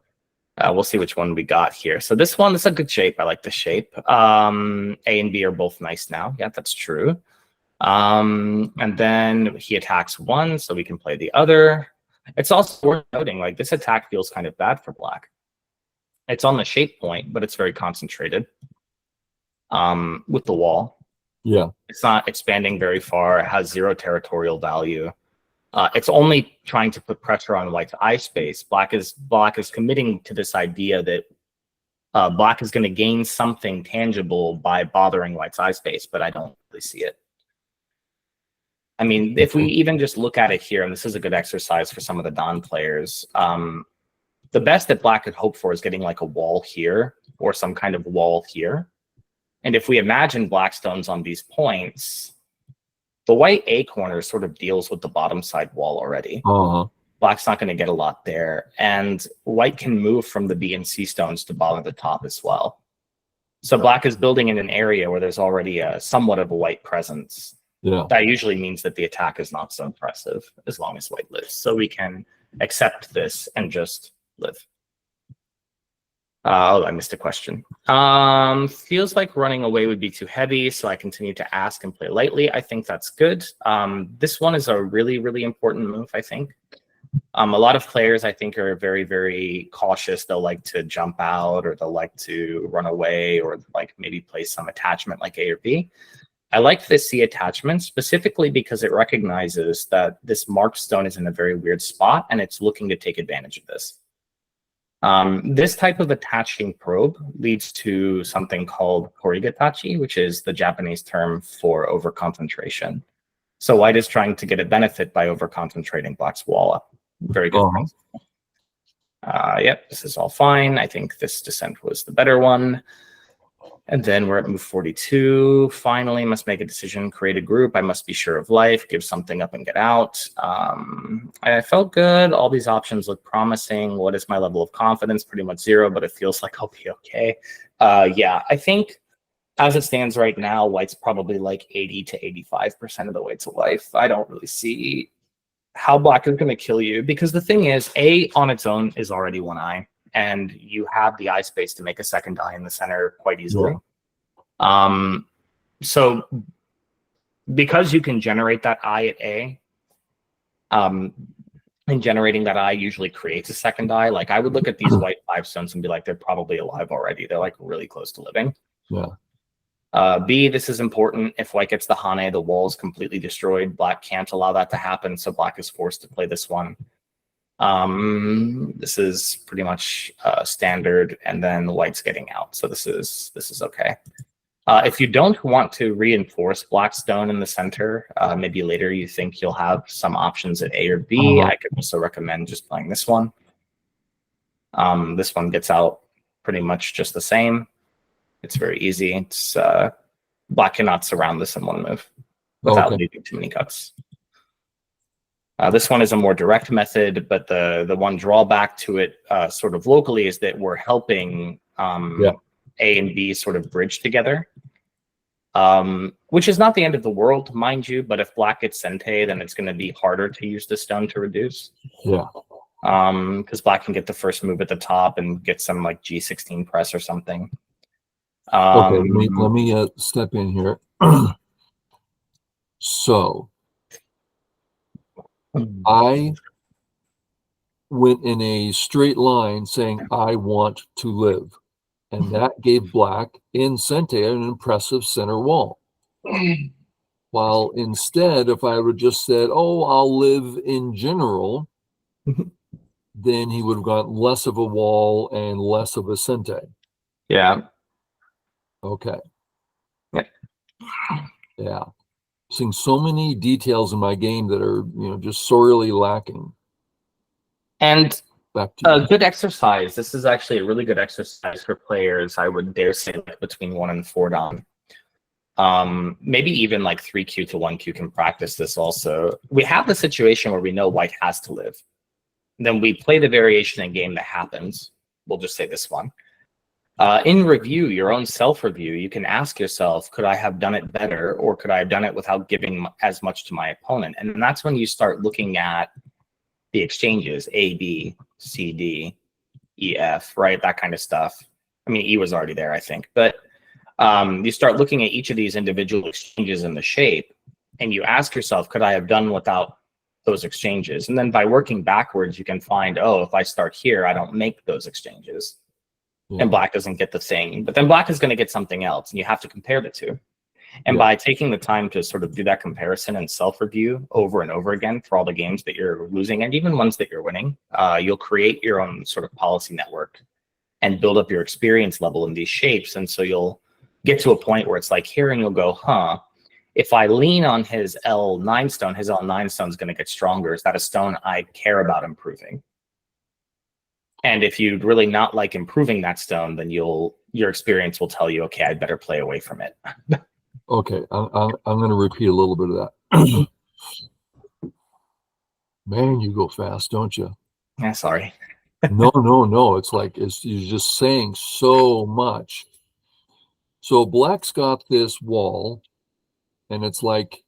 Speaker 2: we'll see which one we got here. So this one is a good shape. I like the shape. A and B are both nice now. Yeah, that's true. And then he attacks one, so we can play the other. It's also worth noting, like, this attack feels kind of bad for black. It's on the shape point, but it's very concentrated with the wall.
Speaker 1: Yeah.
Speaker 2: It's not expanding very far. It has 0 territorial value. It's only trying to put pressure on white's eye space. Black is committing to this idea that black is going to gain something tangible by bothering white's eye space, but I don't really see it. I mean, if we even just look at it here, and this is a good exercise for some of the Don players, the best that black could hope for is getting like a wall here or some kind of wall here. And if we imagine black stones on these points, the white A corner sort of deals with the bottom side wall already. Black's not going to get a lot there. And white can move from the B and C stones to bother the top as well. So black is building in an area where there's already a somewhat of a white presence.
Speaker 1: Yeah.
Speaker 2: That usually means that the attack is not so impressive as long as white lives. So we can accept this and just live. Oh, I missed a question. Feels like running away would be too heavy, so I continue to ask and play lightly. I think that's good. This one is a really, really important move, I think. A lot of players, I think, are very, very cautious. They'll like to jump out, or they'll like to run away, or like maybe play some attachment like A or B. I like this C attachment specifically because it recognizes that this marked stone is in a very weird spot, and it's looking to take advantage of this. This type of attaching probe leads to something called korigatachi, which is the Japanese term for overconcentration. So white is trying to get a benefit by overconcentrating black's wall up. Very good. Yep, this is all fine. I think this descent was the better one. And then we're at move 42. Finally, must make a decision, create a group. I must be sure of life, give something up and get out. I felt good. All these options look promising. What is my level of confidence? Pretty much 0, but it feels like I'll be okay. Yeah, I think as it stands right now, white's probably like 80 to 85% of the way to life. I don't really see how black is going to kill you, because the thing is, A on its own is already one eye, and you have the eye space to make a second eye in the center quite easily. Yeah. So because you can generate that eye at A, and generating that eye usually creates a second eye. Like I would look at these white 5 stones and be like, they're probably alive already. They're like really close to living.
Speaker 1: Yeah.
Speaker 2: B, this is important. If white gets the Hane, the wall is completely destroyed. Black can't allow that to happen, so black is forced to play this one. This is pretty much standard, and then white's getting out, so this is okay. If you don't want to reinforce black stone in the center, maybe later you think you'll have some options at A or B. I could also recommend just playing this one. This one gets out pretty much just the same. It's very easy. It's black cannot surround this in one move without leaving too many cuts. This one is a more direct method, but the one drawback to it sort of locally is that we're helping A and B sort of bridge together, which is not the end of the world, mind you, but if black gets Sente, then it's going to be harder to use the stone to reduce.
Speaker 1: Yeah.
Speaker 2: Because black can get the first move at the top and get some like G16 press or something.
Speaker 1: Okay, let me step in here. So I went in a straight line saying I want to live, and that gave black in Sente an impressive center wall. While instead, if I would just said, oh, I'll live in general, then he would have got less of a wall and less of a Sente.
Speaker 2: Yeah.
Speaker 1: Okay.
Speaker 2: Yeah.
Speaker 1: Yeah. Seeing so many details in my game that are, just sorely lacking.
Speaker 2: And a good exercise. This is actually a really good exercise for players. I would dare say like between 1 and 4 down. Maybe even like 3Q to 1Q can practice this also. We have the situation where we know white has to live. Then we play the variation in game that happens. We'll just say this one. In review, your own self-review, you can ask yourself, could I have done it better, or could I have done it without giving as much to my opponent? And that's when you start looking at the exchanges, A, B, C, D, E, F, right? That kind of stuff. I mean, E was already there, I think. But you start looking at each of these individual exchanges in the shape, and you ask yourself, could I have done without those exchanges? And then by working backwards, you can find, oh, if I start here, I don't make those exchanges. And black doesn't get the thing, but then black is going to get something else, and you have to compare the two. And by taking the time to sort of do that comparison and self-review over and over again for all the games that you're losing and even ones that you're winning, you'll create your own sort of policy network and build up your experience level in these shapes. And so you'll get to a point where it's like here, and you'll go, huh, if I lean on his L9 stone, his L9 stone is going to get stronger. Is that a stone I care about improving? And if you'd really not like improving that stone, then your experience will tell you, okay, I'd better play away from it.
Speaker 1: Okay, I'm going to repeat a little bit of that. Man, you go fast, don't you?
Speaker 2: Yeah, sorry.
Speaker 1: No. It's like you're just saying so much. So black's got this wall, and it's like,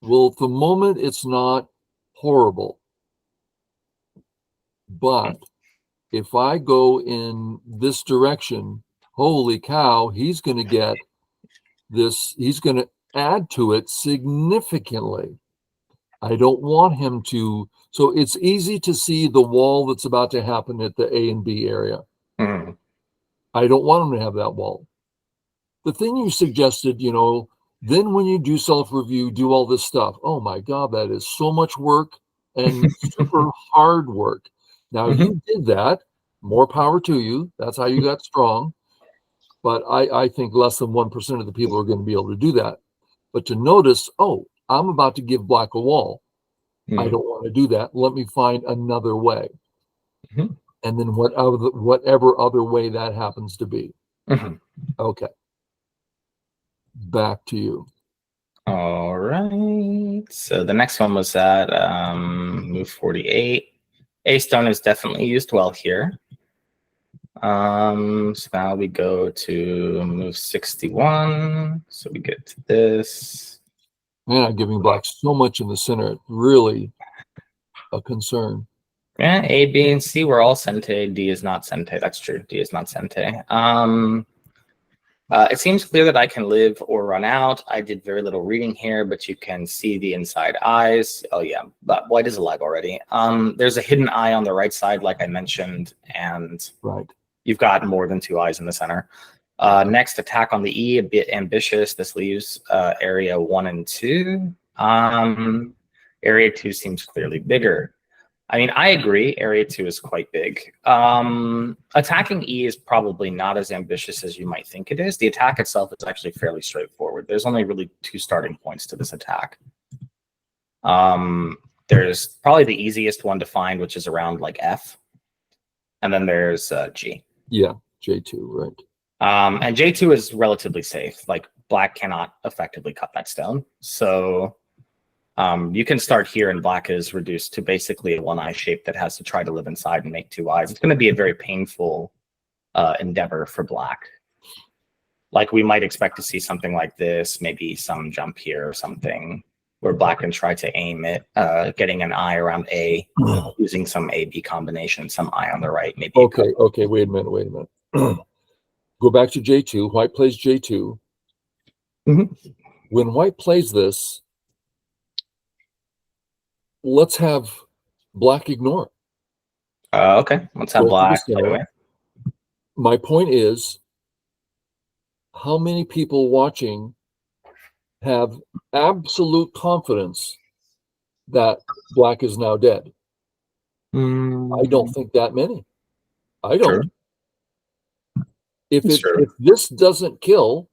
Speaker 1: well, at the moment it's not horrible, but if I go in this direction, holy cow, he's going to get this. He's going to add to it significantly. I don't want him to. So it's easy to see the wall that's about to happen at the A and B area.
Speaker 2: Mm.
Speaker 1: I don't want him to have that wall. The thing you suggested, then when you do self-review, do all this stuff. Oh my God, that is so much work and super hard work. Now you did that. More power to you. That's how you got strong. But I think less than 1% of the people are going to be able to do that. But to notice, oh, I'm about to give black a wall. I don't want to do that. Let me find another way. And then whatever other way that happens to be. Okay. Back to you.
Speaker 2: All right. So the next one was at move 48. A stone is definitely used well here. So now we go to move 61. So we get to this.
Speaker 1: Man, I'm giving black so much in the center. It's really a concern.
Speaker 2: Yeah, A, B, and C were all Sente. D is not Sente. That's true. D is not Sente. It seems clear that I can live or run out. I did very little reading here, but you can see the inside eyes. Oh yeah, but white is alive already. There's a hidden eye on the right side, like I mentioned, and you've got more than 2 eyes in the center. Next, attack on the E, a bit ambitious. This leaves area 1 and 2. Area 2 seems clearly bigger. I mean, I agree. Area 2 is quite big. Attacking E is probably not as ambitious as you might think it is. The attack itself is actually fairly straightforward. There's only really 2 starting points to this attack. There's probably the easiest one to find, which is around like F. And then there's G.
Speaker 1: Yeah, J2, right.
Speaker 2: And J2 is relatively safe. Like black cannot effectively cut that stone. So you can start here, and black is reduced to basically a 1-eye shape that has to try to live inside and make 2 eyes. It's going to be a very painful endeavor for black. Like we might expect to see something like this, maybe some jump here or something, where black can try to aim it, getting an eye around A, using some A-B combination, some eye on the right, maybe.
Speaker 1: Okay, wait a minute. Go back to J2. White plays J2. When white plays this, let's have black ignore.
Speaker 2: Okay, let's have black play away.
Speaker 1: My point is, how many people watching have absolute confidence that black is now dead? I don't think that many. I don't.
Speaker 2: Sure.
Speaker 1: If this doesn't kill,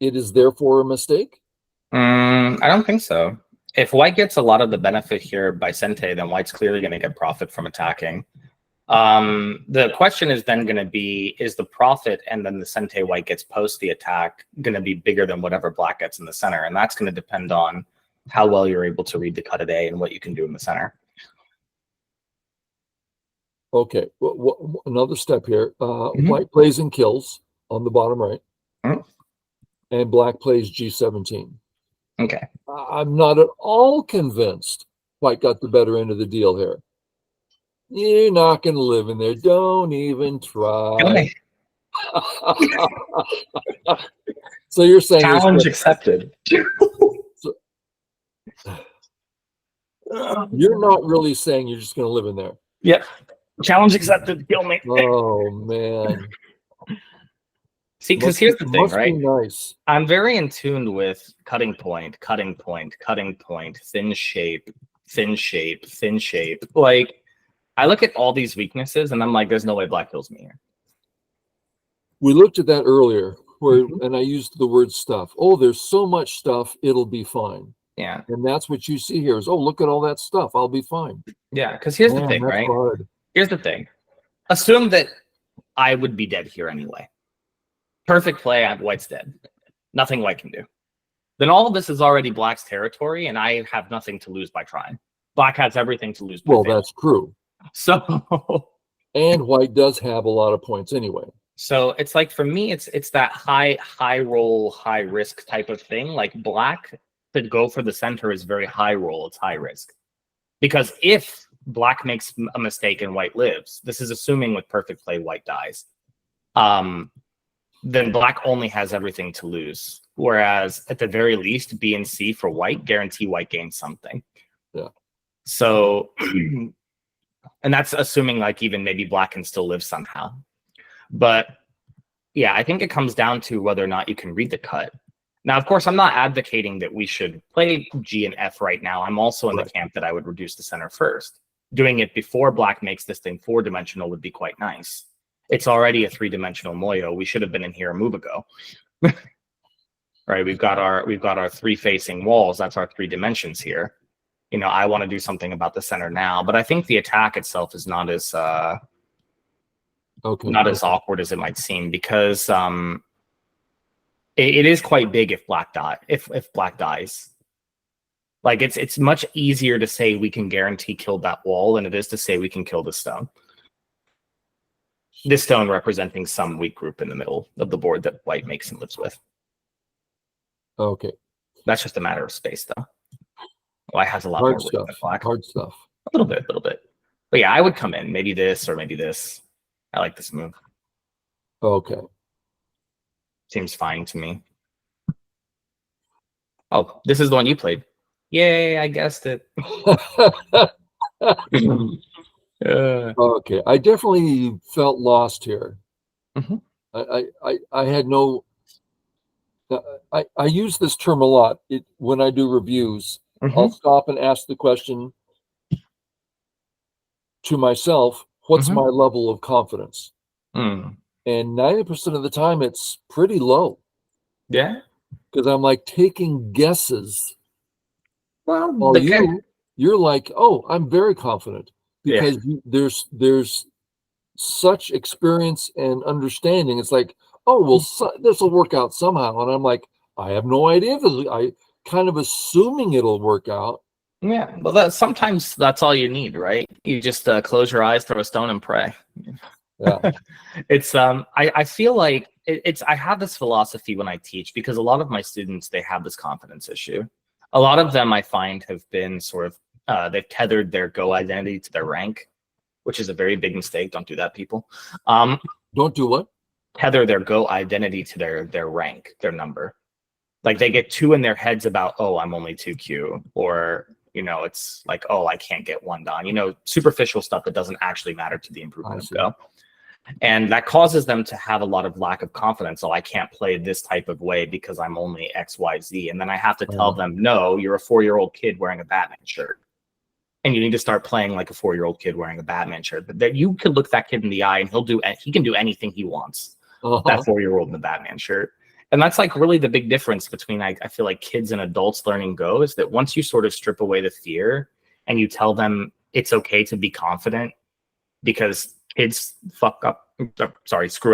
Speaker 1: it is therefore a mistake?
Speaker 2: I don't think so. If white gets a lot of the benefit here by Sente, then white's clearly going to get profit from attacking. The question is then going to be, is the profit and then the Sente white gets post the attack going to be bigger than whatever black gets in the center? And that's going to depend on how well you're able to read the cut at A and what you can do in the center.
Speaker 1: Okay, another step here. White plays and kills on the bottom right, and black plays G17.
Speaker 2: Okay.
Speaker 1: I'm not at all convinced white got the better end of the deal here. You're not going to live in there. Don't even try. So you're saying
Speaker 2: challenge accepted.
Speaker 1: So, you're not really saying you're just going to live in there.
Speaker 2: Yep. Challenge accepted. Kill me.
Speaker 1: Oh man.
Speaker 2: See, because here's the thing, right?
Speaker 1: Nice.
Speaker 2: I'm very in tune with cutting point, thin shape, thin shape, thin shape. Like, I look at all these weaknesses and I'm like, there's no way black kills me here.
Speaker 1: We looked at that earlier, and I used the word stuff. Oh, there's so much stuff, it'll be fine.
Speaker 2: Yeah.
Speaker 1: And that's what you see here is, oh, look at all that stuff. I'll be fine.
Speaker 2: Yeah, because here's the thing, right?
Speaker 1: Hard.
Speaker 2: Here's the thing. Assume that I would be dead here anyway. Perfect play, white's dead. Nothing white can do. Then all of this is already black's territory, and I have nothing to lose by trying. Black has everything to lose by failing.
Speaker 1: That's true.
Speaker 2: So
Speaker 1: and white does have a lot of points anyway.
Speaker 2: So it's like, for me, it's that high roll, high risk type of thing. Like black to go for the center is very high roll, it's high risk. Because if black makes a mistake and white lives, this is assuming with perfect play white dies, then black only has everything to lose. Whereas at the very least, B and C for white guarantee white gains something.
Speaker 1: Yeah.
Speaker 2: So, and that's assuming like even maybe black can still live somehow. But yeah, I think it comes down to whether or not you can read the cut. Now, of course, I'm not advocating that we should play G and F right now. I'm also in the camp that I would reduce the center first. Doing it before black makes this thing 4-dimensional would be quite nice. It's already a 3-dimensional moyo. We should have been in here a move ago. Right? We've got our 3 facing walls. That's our 3 dimensions here. You know, I want to do something about the center now, but I think the attack itself is not as as awkward as it might seem, because it is quite big if black dies. Like it's much easier to say we can guarantee kill that wall than it is to say we can kill the stone. This stone representing some weak group in the middle of the board that white makes and lives with.
Speaker 1: Okay.
Speaker 2: That's just a matter of space, though. White has a lot
Speaker 1: Hard
Speaker 2: more
Speaker 1: stuff.
Speaker 2: than black.
Speaker 1: Hard stuff.
Speaker 2: A little bit. But yeah, I would come in. Maybe this or maybe this. I like this move.
Speaker 1: Okay.
Speaker 2: Seems fine to me. Oh, this is the one you played. Yay, I guessed it.
Speaker 1: Okay. I definitely felt lost here.
Speaker 2: Mm-hmm.
Speaker 1: I had no. I use this term a lot when I do reviews.
Speaker 2: Mm-hmm.
Speaker 1: I'll stop and ask the question to myself, what's
Speaker 2: Mm-hmm.
Speaker 1: my level of confidence?
Speaker 2: Mm.
Speaker 1: And 90% of the time, it's pretty low.
Speaker 2: Yeah.
Speaker 1: Because I'm like taking guesses.
Speaker 2: Well,
Speaker 1: While you're like, oh, I'm very confident. Because there's such experience and understanding. It's like, oh, well, this will work out somehow. And I'm like, I have no idea. I kind of assuming it'll work out.
Speaker 2: Yeah, well, sometimes that's all you need, right? You just close your eyes, throw a stone, and pray.
Speaker 1: Yeah.
Speaker 2: It's I feel like I have this philosophy when I teach, because a lot of my students, they have this confidence issue. A lot of them I find have been sort of they've tethered their Go identity to their rank, which is a very big mistake. Don't do that, people.
Speaker 1: Don't do what?
Speaker 2: Tether their Go identity to their rank, their number. Like they get too in their heads about, oh, I'm only 2Q, or you know, it's like, oh, I can't get 1 Don. You know, superficial stuff that doesn't actually matter to the improvement of Go. And that causes them to have a lot of lack of confidence. Oh, I can't play this type of way because I'm only XYZ. And then I have to tell them, no, you're a 4-year-old kid wearing a Batman shirt. And you need to start playing like a 4-year-old kid wearing a Batman shirt. But that you could look that kid in the eye and he can do anything he wants. That 4-year-old in the Batman shirt. And that's like really the big difference between, I feel like, kids and adults learning Go, is that once you sort of strip away the fear and you tell them it's okay to be confident, because kids screw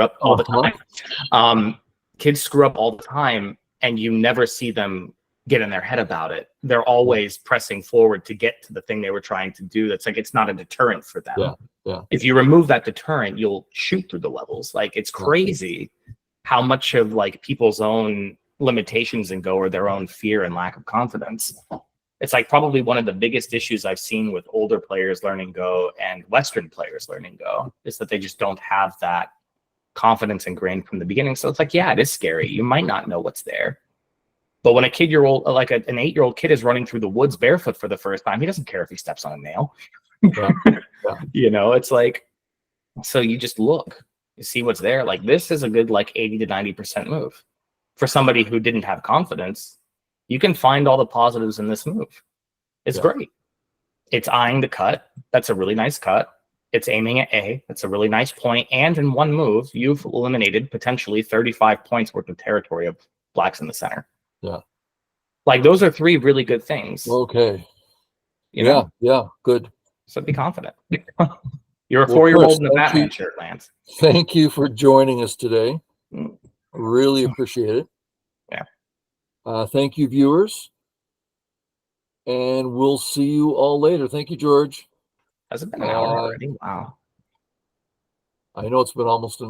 Speaker 2: up all the time. Kids screw up all the time, and you never see them get in their head about it. They're always pressing forward to get to the thing they were trying to do. That's like, it's not a deterrent for them.
Speaker 1: Yeah.
Speaker 2: If you remove that deterrent, you'll shoot through the levels. Like, it's crazy how much of like people's own limitations in Go are their own fear and lack of confidence. It's like probably one of the biggest issues I've seen with older players learning Go and Western players learning Go, is that they just don't have that confidence ingrained from the beginning. So it's like, yeah, it is scary. You might not know what's there. But when an 8-year-old kid is running through the woods barefoot for the first time, he doesn't care if he steps on a nail. You know, it's like, so you just look, you see what's there. Like, this is a good like 80 to 90% move. For somebody who didn't have confidence, you can find all the positives in this move. It's great. It's eyeing the cut. That's a really nice cut. It's aiming at A. That's a really nice point. And in one move, you've eliminated potentially 35 points worth of territory of blacks in the center.
Speaker 1: Yeah.
Speaker 2: Like, those are 3 really good things.
Speaker 1: Okay.
Speaker 2: You know?
Speaker 1: Yeah. Good.
Speaker 2: So be confident. You're a 4-year-old in a Batman shirt, Lance.
Speaker 1: Thank you for joining us today. Really appreciate it.
Speaker 2: Yeah.
Speaker 1: Thank you, viewers. And we'll see you all later. Thank you, George.
Speaker 2: Has it been an hour already? Wow.
Speaker 1: I know it's been almost